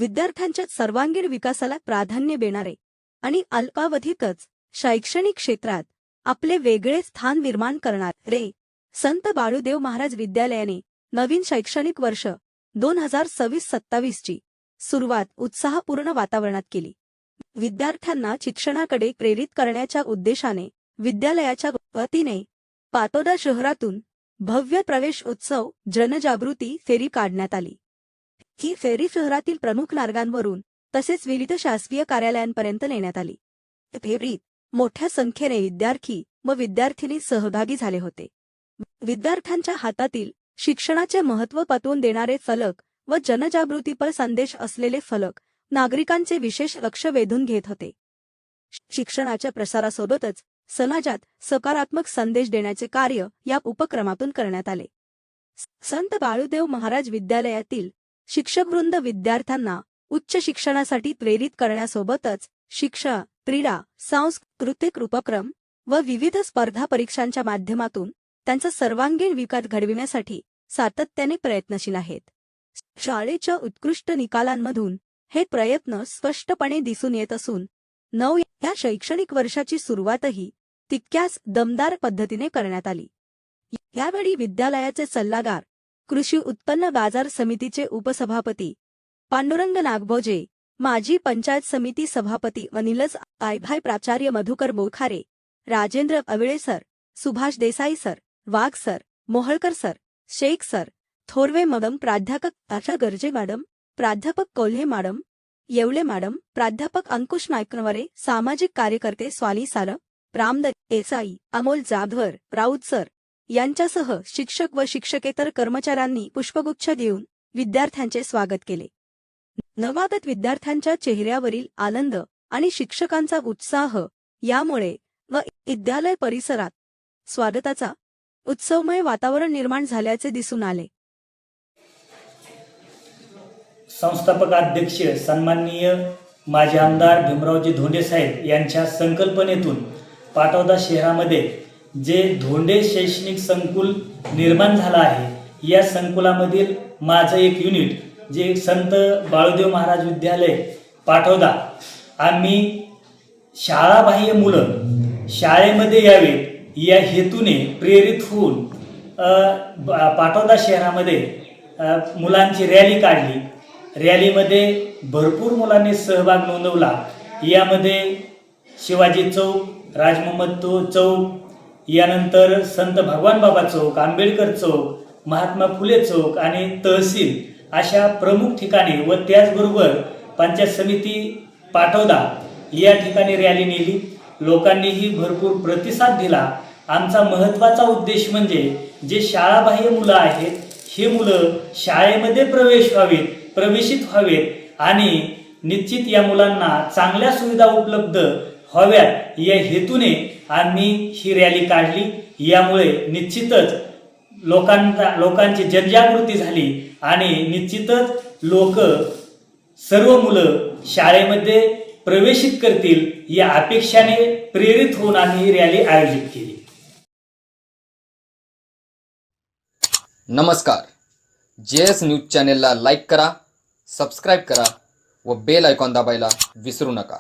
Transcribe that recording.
विद्यार्थ्यांच्या सर्वांगीण विकासाला प्राधान्य देणारे आणि अल्पावधीतच शैक्षणिक क्षेत्रात आपले वेगळे स्थान निर्माण करणारे संत बाळूदेव महाराज विद्यालयाने नवीन शैक्षणिक वर्ष 2026-27 ची सुरुवात उत्साहपूर्ण वातावरणात केली। विद्यार्थ्यांना शिक्षणाकडे प्रेरित करण्याच्या उद्देशाने विद्यालयाच्या वतीने पाटोदा शहरातून भव्य प्रवेश उत्सव जनजागृती फेरी काढण्यात आली। ही फेरी शहरातील प्रमुख मार्गांवरून तसेच विविध शासकीय कार्यालयांपर्यंत नेण्यात आली। फेरीत मोठ्या संख्येने विद्यार्थी व विद्यार्थिनी सहभागी झाले होते। विद्यार्थ्यांच्या हातातील शिक्षणाचे महत्त्व पटवून देणारे फलक व जनजागृतीपर संदेश असलेले फलक नागरिकांचे विशेष लक्ष वेधून घेत होते। शिक्षणाच्या प्रसारासोबतच समाजात सकारात्मक संदेश देण्याचे कार्य या उपक्रमातून करण्यात आले। संत बाळूदेव महाराज विद्यालयातील शिक्षकवृंद विद्यार्थ्यांना उच्च शिक्षणासाठी प्रेरित करण्यासोबतच शिक्षण, क्रीडा, सांस्कृतिक उपक्रम व विविध स्पर्धा परीक्षांच्या माध्यमातून त्यांचा सर्वांगीण विकास घडविण्यासाठी सातत्याने प्रयत्नशील आहेत। शाळेच्या उत्कृष्ट निकालांमधून हे प्रयत्न स्पष्टपणे दिसून येत असून या शैक्षणिक वर्षाची सुरुवातही तितक्याच दमदार पद्धतीने करण्यात आली। यावेळी विद्यालयाचे सल्लागार, कृषी उत्पन्न बाजार समितीचे उपसभापती पांडुरंग नागभोजे, माजी पंचायत समिती सभापती अनिलज आयभाई, प्राचार्य Madhukar Bokhare, Rajendra Avale sir, Subhash Desai sir, Wagh sir, Moholkar sir, Shaikh sir, Thorve madam, प्राध्यापक आशा गर्जे मॅडम, प्राध्यापक कोल्हे मॅडम, येवले मॅडम, प्राध्यापक अंकुश नायकनवरे, सामाजिक कार्यकर्ते स्वाली सारं, रामद एसाई, अमोल जाधवर, राऊत सर यांच्यासह शिक्षक व शिक्षकेतर कर्मचाऱ्यांनी पुष्पगुच्छ देऊन विद्यार्थ्यांचे स्वागत केले। नवागत विद्यार्थ्यांच्या चेहऱ्यावरील आनंद आणि शिक्षकांचा उत्साह यामुळे व विद्यालय परिसरात स्वागताचा उत्सवमय वातावरण निर्माण झाल्याचे दिसून आले। संस्थापक अध्यक्ष सन्माननीय माजी आमदार भीमरावजी धोंडे साहेब यांच्या संकल्पनेतून पाटोदा शहरामध्ये जे धोंडे शैक्षणिक संकुल निर्माण झालं आहे, या संकुलामधील माझं एक युनिट जे संत बाळूदेव महाराज विद्यालय पाटोदा, आम्ही शाळाबाह्य मुलं शाळेमध्ये यावेत या हेतूने प्रेरित होऊन पाटोदा शहरामध्ये मुलांची रॅली काढली। रॅलीमध्ये भरपूर मुलांनी सहभाग नोंदवला। यामध्ये शिवाजी चौक, राजमहम्मद चौक, यानंतर संत भगवान बाबा चौक, आंबेडकर चौक, महात्मा फुले चौक आणि तहसील अशा प्रमुख ठिकाणी व त्याचबरोबर पंचायत समिती पाटोदा या ठिकाणी रॅली नेली। लोकांनीही भरपूर प्रतिसाद दिला। आमचा महत्त्वाचा उद्देश म्हणजे जे शाळाबाह्य मुलं आहेत हे मुलं शाळेमध्ये प्रवेशित व्हावेत आणि निश्चित या मुलांना चांगल्या सुविधा उपलब्ध व्हाव्यात या हेतूने आम्ही ही रॅली काढली। यामुळे निश्चितच लोकांची जनजागृती झाली आणि निश्चितच लोक सर्व मुलं शाळेमध्ये प्रवेशित करतील या अपेक्षाने प्रेरित होऊन आम्ही ही रॅली आयोजित केली। नमस्कार, JS न्यूज चॅनेलला लाईक करा, सबस्क्राईब करा व बेल आयकॉन दाबायला विसरू नका।